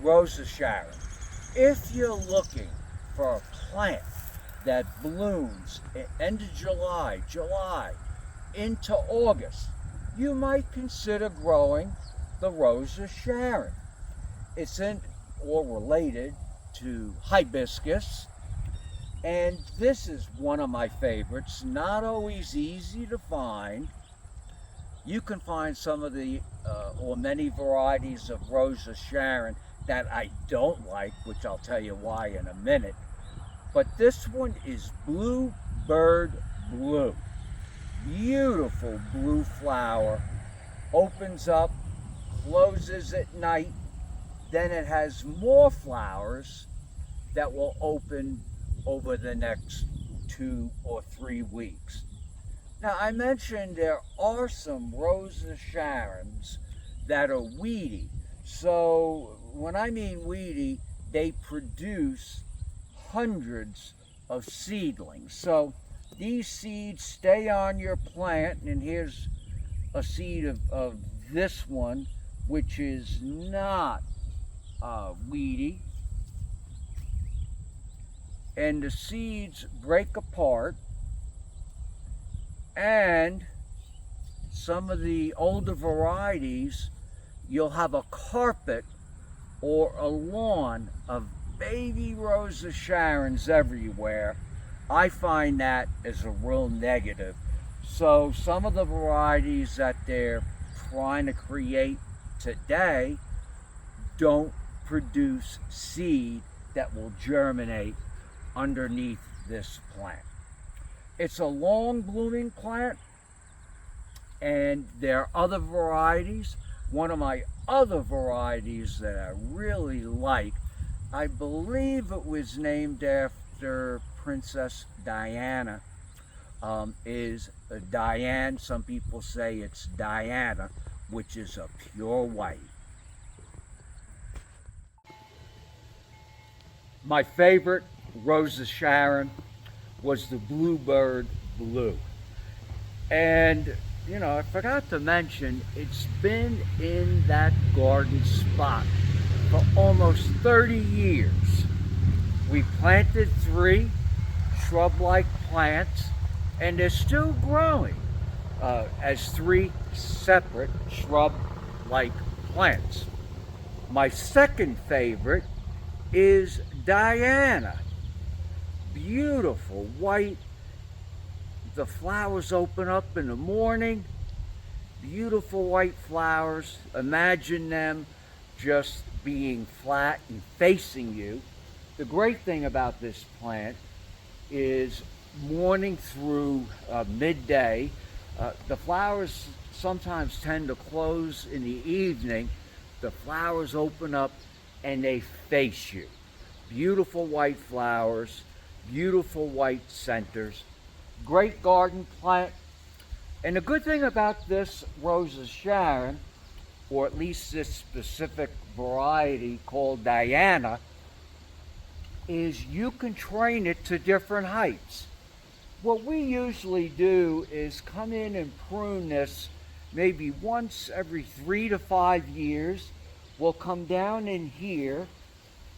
Rose of Sharon. If you're looking for a plant that blooms end of July into August, you might consider growing the Rose of Sharon. It's in or related to Hibiscus, and this is one of my favorites. Not always easy to find. You can find some of the or many varieties of Rose of Sharon that I don't like, which I'll tell you why in a minute. But this one is Bluebird Blue. Beautiful blue flower. Opens up, closes at night. Then it has more flowers that will open over the next 2 or 3 weeks. Now, I mentioned there are some Rose of Sharons that are weedy. So when I mean weedy, they produce hundreds of seedlings. So these seeds stay on your plant, and here's a seed of this one, which is not weedy. And the seeds break apart, and some of the older varieties, you'll have a carpet or a lawn of baby Rose of Sharons everywhere. I find that as a real negative. So some of the varieties that they're trying to create today don't produce seed that will germinate underneath this plant. It's a long blooming plant, and there are other varieties. One of my other varieties that I really like, I believe it was named after Princess Diana, is Diane. Some people say it's Diana, which is a pure white. My favorite Rose of Sharon was the Bluebird Blue. And, you know, I forgot to mention, it's been in that garden spot for almost 30 years. We planted 3 shrub-like plants, and they're still growing as 3 separate shrub-like plants. My second favorite is Diana. Beautiful white. The flowers open up in the morning. Beautiful white flowers. Imagine them just being flat and facing you. The great thing about this plant is morning through midday. The flowers sometimes tend to close in the evening. The flowers open up and they face you. Beautiful white flowers, beautiful white centers. Great garden plant. And the good thing about this Rose of Sharon, or at least this specific variety called Diana, is you can train it to different heights. What we usually do is come in and prune this maybe once every 3 to 5 years. We'll come down in here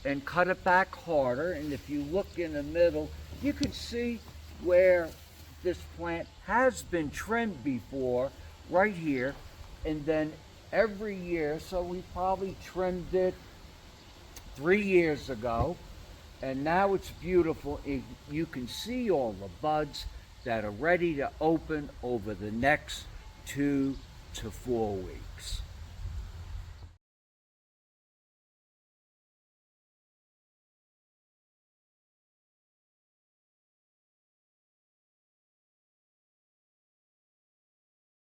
and cut it back harder. And if you look in the middle, you can see where this plant has been trimmed before, right here. And then every year, so we probably trimmed it 3 years ago, and now it's beautiful. You can see all the buds that are ready to open over the next 2 to 4 weeks.